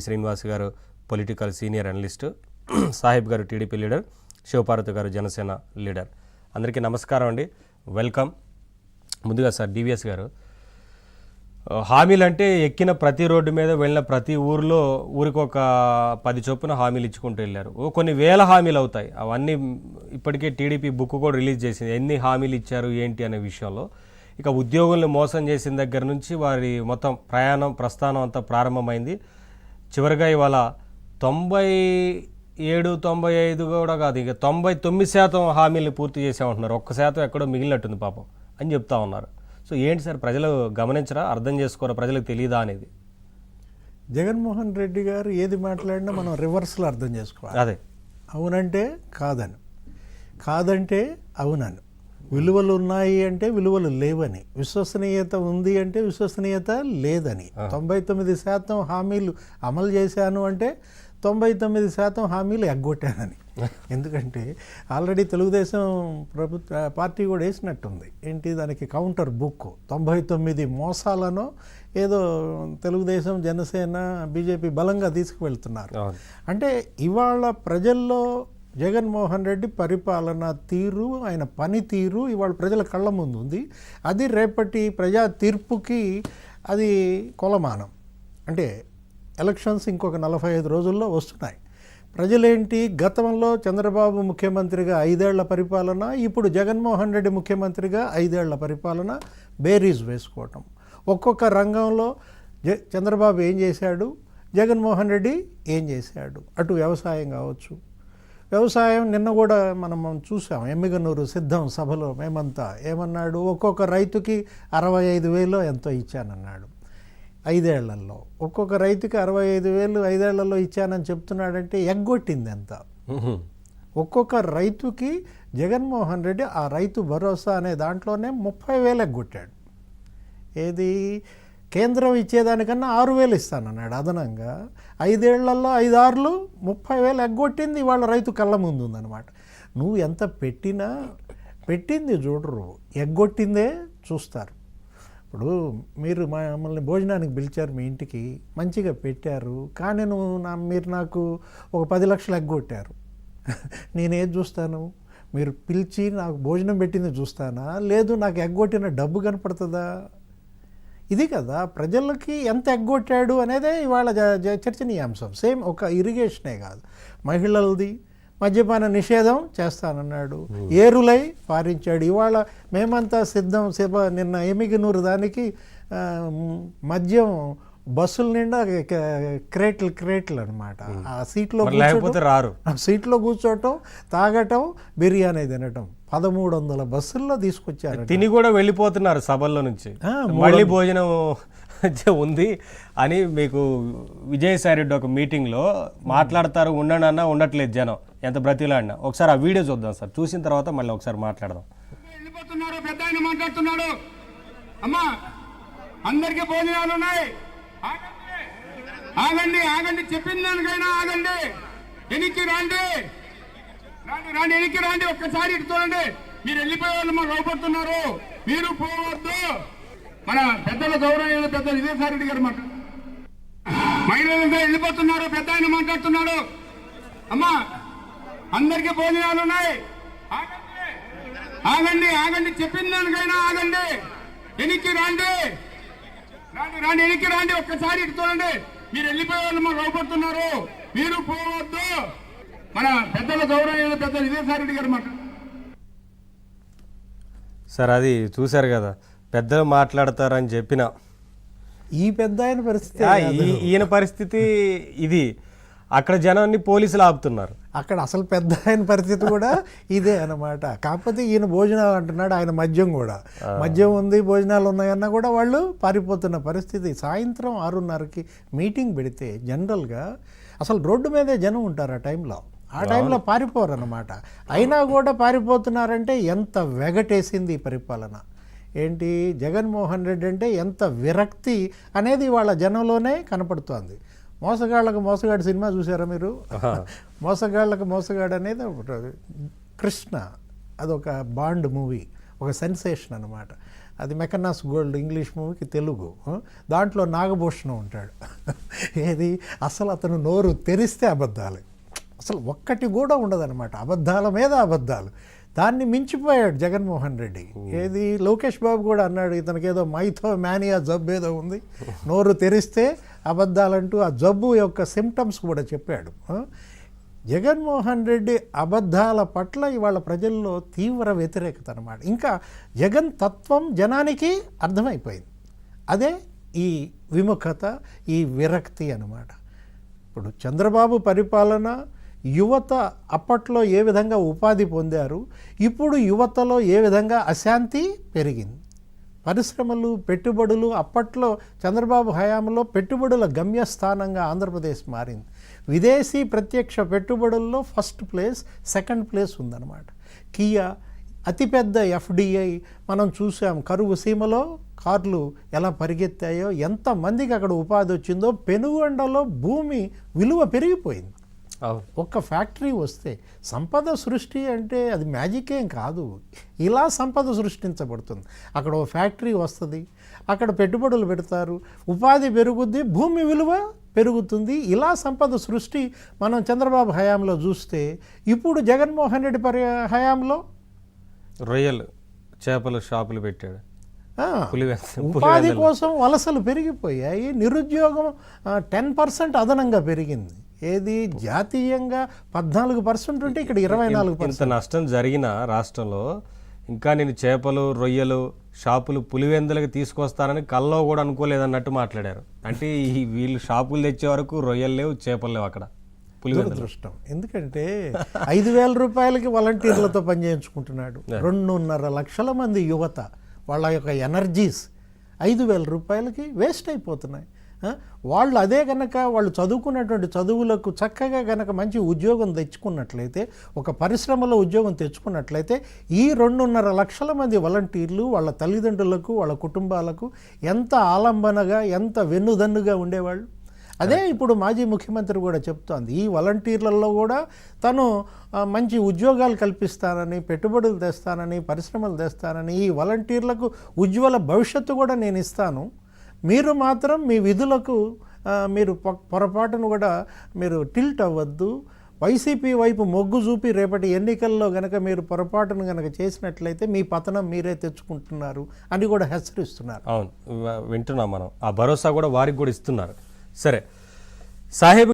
శ్రీనివాస్ గారు political senior analyst, Sahib గారు TDP leader, Shivaparvati గారు జనసేన లీడర్. అందరికీ నమస్కారం అండి, వెల్కమ్. ముందుగా సార్ డివిఎస్ గారు, హామీలు అంటే ఎక్కిన ప్రతి రోడ్డు మీద వెళ్ళిన ప్రతి ఊరిలో ఊరికి ఒక 10 చొప్పున హామీలు ఇచ్చుకుంటూ వెళ్ళారు. కొన్ని వేల హామీలు అవుతాయి. అవన్నీ ఇప్పటికే టీడీపీ బుక్ కూడా రిలీజ్ చేసింది, ఎన్ని హామీలు ఇచ్చారు ఏంటి అనే విషయంలో. ఇక ఉద్యోగుల్ని మోసం చేసిన దగ్గర నుంచి వారి మొత్తం ప్రస్థానం అంతా ప్రారంభమైంది. చివరిగా ఇవాళ 97-95 కూడా కాదు, ఇక 99% హామీలు పూర్తి చేసామంటున్నారు. 1% ఎక్కడో మిగిలినట్టుంది పాపం అని చెప్తా ఉన్నారు. సో ఏంటి సార్, ప్రజలు గమనించరా, అర్థం చేసుకోరా, ప్రజలకు తెలియదా అనేది? జగన్మోహన్ రెడ్డి గారు ఏది మాట్లాడినా మనం రివర్స్లో అర్థం చేసుకోవాలి. అదే అవునంటే కాదని, కాదంటే అవునని, విలువలు ఉన్నాయి అంటే విలువలు లేవని, విశ్వసనీయత ఉంది అంటే విశ్వసనీయత లేదని, 99% హామీలు అమలు చేశాను అంటే 99% హామీలు ఎగ్గొట్టానని. ఎందుకంటే ఆల్రెడీ తెలుగుదేశం పార్టీ కూడా వేసినట్టుంది. ఏంటి దానికి కౌంటర్ బుక్ 99 మోసాలను ఏదో తెలుగుదేశం, జనసేన, బీజేపీ బలంగా తీసుకువెళ్తున్నారు. అంటే ఇవాళ ప్రజల్లో జగన్మోహన్ రెడ్డి పరిపాలన తీరు, ఆయన పనితీరు ఇవాళ ప్రజల కళ్ళ ముందు ఉంది. అది రేపటి ప్రజా తీర్పుకి అది కొలమానం. అంటే ఎలక్షన్స్ ఇంకొక 45 రోజుల్లో వస్తున్నాయి. ప్రజలేంటి, గతంలో చంద్రబాబు ముఖ్యమంత్రిగా 5 ఏళ్ల పరిపాలన, ఇప్పుడు జగన్మోహన్ రెడ్డి ముఖ్యమంత్రిగా 5 ఏళ్ల పరిపాలన బేరీజ్ వేసుకోవటం. ఒక్కొక్క రంగంలో చంద్రబాబు ఏం చేశాడు, జగన్మోహన్ రెడ్డి ఏం చేశాడు. అటు వ్యవసాయం కావచ్చు, వ్యవసాయం నిన్న కూడా మనం చూసాం, ఎమ్మిగనూరు సిద్ధం సభలో మేమంతా ఏమన్నాడు, ఒక్కొక్క రైతుకి 65,000 ఎంతో ఇచ్చానన్నాడు 5 ఏళ్లలో. ఒక్కొక్క రైతుకి 65,000 5 ఏళ్లలో ఇచ్చానని చెప్తున్నాడంటే ఎగ్గొట్టింది ఎంత. ఒక్కొక్క రైతుకి జగన్మోహన్ రెడ్డి ఆ రైతు భరోసా అనే దాంట్లోనే 30,000 ఎగ్గొట్టాడు. ఏది, కేంద్రం ఇచ్చేదానికన్నా 6,000 ఇస్తానన్నాడు అదనంగా. 5 ఏళ్లలో 5-6 30,000 ఎగ్గొట్టింది ఇవాళ రైతు కళ్ళ ముందు ఉందన్నమాట. నువ్వు ఎంత పెట్టినా పెట్టింది చూడరు, ఎగ్గొట్టిందే చూస్తారు. ఇప్పుడు మీరు మమ్మల్ని భోజనానికి పిలిచారు, మీ ఇంటికి మంచిగా పెట్టారు, కానీ మీరు నాకు ఒక 10 లక్షలు ఎగ్గొట్టారు. నేనేది చూస్తాను, మీరు పిలిచి నాకు భోజనం పెట్టింది చూస్తానా, లేదు నాకు ఎగ్గొట్టిన డబ్బు కనపడుతుందా? ఇది కదా ప్రజలకి ఎంత ఎగ్గొట్టాడు అనేదే ఇవాళ చర్చనీయాంశం. సేమ్ ఒక ఇరిగేషనే కాదు, మహిళలది మద్యపాన నిషేధం చేస్తానన్నాడు, ఏరులై పారించాడు. ఇవాళ మేమంతా సిద్ధం నిన్న ఎమ్మిగనూరు దానికి మద్యం బస్సుల నిండా క్రేట్లు అనమాట. ఆ సీట్లో రారు, సీట్లో కూర్చోవటం, తాగటం, బిర్యానీ తినటం 1,300 బస్సుల్లో తీసుకొచ్చారు. తిని కూడా వెళ్ళిపోతున్నారు సభల్లో నుంచి. మళ్ళీ భోజనం ఉంది అని మీకు విజయసాయి రెడ్డి ఒక మీటింగ్లో మాట్లాడతారు, ఉండండి అన్నా ఉండట్లేదు జనం, ఎంత బ్రతిలాడినా. ఒకసారి ఆ వీడియో చూద్దాం సార్, చూసిన తర్వాత మళ్ళీ ఒకసారి మాట్లాడదాం. వెళ్ళిపోతున్నారు, పెద్ద ఆయన మాట్లాడుతున్నాడు. అమ్మా అందరికీ భోజనాలు ఉన్నాయి, ఆగండి ఆగండి, చెప్పిన దానికైనా ఆగండి, ఎనికి రండి రండి ఎనికి రండి, ఒక్కసారి ఇటు చూడండి. మీరు వెళ్ళిపోయే వాళ్ళు మాకు లోపడుతున్నారు, మీరు పోవద్దు. మన పెద్దల గౌరవ పెద్ద విజయసాయి రెడ్డి గారు మహిళలంతా వెళ్ళిపోతున్నారు, పెద్ద ఆయన మాట్లాడుతున్నాడు. అమ్మా అందరికీ భోజనాలు ఉన్నాయి, ఆగండి ఆగండి, చెప్పిన దానికైనా ఆగండి, ఎనికి రండి రండి ఎనికి రండి, ఒక్కసారి ఇటు చూడండి. మీరు వెళ్ళిపోయే వాళ్ళు మాకు లోపడుతున్నారు, మీరు పోవద్దు. మన పెద్దల గౌరవ పెద్ద విజయసాయి రెడ్డి గారు సార్, అది చూశారు కదా, పెద్దలు మాట్లాడతారని చెప్పిన ఈ పెద్ద ఆయన పరిస్థితి, ఈయన పరిస్థితి ఇది. అక్కడ జనాన్ని పోలీసులు ఆపుతున్నారు. అక్కడ అసలు పెద్ద ఆయన పరిస్థితి కూడా ఇదే అన్నమాట. కాకపోతే ఈయన భోజనాలు అంటున్నాడు, ఆయన మద్యం కూడా, మద్యం ఉంది, భోజనాలు ఉన్నాయన్నా కూడా వాళ్ళు పారిపోతున్న పరిస్థితి. సాయంత్రం 6:30కి మీటింగ్ పెడితే జనరల్గా అసలు రోడ్డు మీదే జనం ఉంటారు ఆ టైంలో పారిపోరు అన్నమాట. అయినా కూడా పారిపోతున్నారంటే ఎంత వెగటేసింది ఈ పరిపాలన. ఏంటి, జగన్మోహన్ రెడ్డి అంటే ఎంత విరక్తి అనేది వాళ్ళ జనంలోనే కనపడుతోంది. మోసగాళ్ళకు మోసగాడు సినిమా చూసారా మీరు? మోసగాళ్ళకు మోసగాడు అనేది కృష్ణ, అదొక బాండ్ మూవీ, ఒక సెన్సేషన్ అన్నమాట. అది మెకన్నాస్ గోల్డ్ ఇంగ్లీష్ మూవీకి తెలుగు. దాంట్లో నాగభూషణం ఉంటాడు. ఏది అసలు అతను నోరు తెరిస్తే అబద్ధాలు, అసలు ఒక్కటి కూడా ఉండదన్నమాట, అబద్ధాల మీద అబద్ధాలు. దాన్ని మించిపోయాడు జగన్మోహన్ రెడ్డి. ఏది లోకేష్ బాబు కూడా అన్నాడు, ఇతనికి ఏదో మైథో మేనియా జబ్బు ఏదో ఉంది, నోరు తెరిస్తే అబద్ధాలంటూ ఆ జబ్బు యొక్క సిమ్టమ్స్ కూడా చెప్పాడు. జగన్మోహన్ రెడ్డి అబద్ధాల పట్ల ఇవాళ ప్రజల్లో తీవ్ర వ్యతిరేకత అన్నమాట. ఇంకా జగన్ తత్వం జనానికి అర్థమైపోయింది. అదే ఈ విముఖత, ఈ విరక్తి అన్నమాట. ఇప్పుడు చంద్రబాబు పరిపాలన, యువత అప్పట్లో ఏ విధంగా ఉపాధి పొందారు, ఇప్పుడు యువతలో ఏ విధంగా అశాంతి పెరిగింది. పరిశ్రమలు, పెట్టుబడులు, అప్పట్లో చంద్రబాబు హయాంలో పెట్టుబడుల గమ్యస్థానంగా ఆంధ్రప్రదేశ్ మారింది. విదేశీ ప్రత్యక్ష పెట్టుబడుల్లో ఫస్ట్ ప్లేస్, సెకండ్ ప్లేస్ ఉందన్నమాట. కియా, అతిపెద్ద ఎఫ్డిఐ మనం చూసాం. కరువు సీమలో కార్లు ఎలా పరిగెత్తాయో, ఎంతమందికి అక్కడ ఉపాధి వచ్చిందో, పెనుగొండలో భూమి విలువ పెరిగిపోయింది. ఒక్క ఫ్యాక్టరీ వస్తే సంపద సృష్టి అంటే అది మ్యాజిక్ ఏం కాదు, ఇలా సంపద సృష్టించబడుతుంది. అక్కడ ఓ ఫ్యాక్టరీ వస్తుంది, అక్కడ పెట్టుబడులు పెడతారు, ఉపాధి పెరుగుద్ది, భూమి విలువ పెరుగుతుంది. ఇలా సంపద సృష్టి మనం చంద్రబాబు హయాంలో చూస్తే, ఇప్పుడు జగన్మోహన్ రెడ్డి హయాంలో రొయ్యలు, చేపలు షాపులు పెట్టాడు. ఉపాధి కోసం వలసలు పెరిగిపోయాయి. నిరుద్యోగం 10% అదనంగా పెరిగింది. ఏది జాతీయంగా 14% ఉంటే ఇక్కడ 24%. ఇంత నష్టం జరిగిన రాష్ట్రంలో ఇంకా నేను చేపలు, రొయ్యలు, షాపులు పులివెందులకు తీసుకొస్తారని కల్లో కూడా అనుకోలేదన్నట్టు మాట్లాడారు. అంటే వీళ్ళు షాపులు తెచ్చే వరకు రొయ్యలు లేవు, చేపలు లేవు అక్కడ. దురదృష్టం. ఎందుకంటే 5,000 రూపాయలకి వాలంటీర్లతో పనిచేయించుకుంటున్నాడు. 2.5 లక్షల మంది యువత, వాళ్ళ యొక్క ఎనర్జీస్ 5,000 రూపాయలకి వేస్ట్ అయిపోతున్నాయి. వాళ్ళు అదే కనుక వాళ్ళు చదువుకున్నటువంటి చదువులకు చక్కగా కనుక మంచి ఉద్యోగం తెచ్చుకున్నట్లయితే, ఒక పరిశ్రమలో ఉద్యోగం తెచ్చుకున్నట్లయితే, ఈ 2.5 లక్షల మంది వాలంటీర్లు వాళ్ళ తల్లిదండ్రులకు, వాళ్ళ కుటుంబాలకు ఎంత ఆలంబనగా, ఎంత వెన్నుదన్నుగా ఉండేవాళ్ళు. అదే ఇప్పుడు మాజీ ముఖ్యమంత్రి కూడా చెప్తోంది, ఈ వాలంటీర్లలో కూడా తను మంచి ఉద్యోగాలు కల్పిస్తానని, పెట్టుబడులు తెస్తానని, పరిశ్రమలు తెస్తానని, ఈ వాలంటీర్లకు ఉజ్వల భవిష్యత్తు కూడా నేను ఇస్తాను, మీరు మాత్రం మీ విధులకు మీరు పొరపాటును కూడా మీరు టిల్ట్ అవ్వద్దు, వైసీపీ వైపు మొగ్గు చూపి రేపటి ఎన్నికల్లో గనక మీరు పొరపాటును గనక చేసినట్లయితే మీ పతనం మీరే తెచ్చుకుంటున్నారు అని కూడా హెచ్చరిస్తున్నారు. అవును, వింటున్నాం మనం. ఆ భరోసా కూడా వారికి కూడా ఇస్తున్నారు. సరే సాహెబ్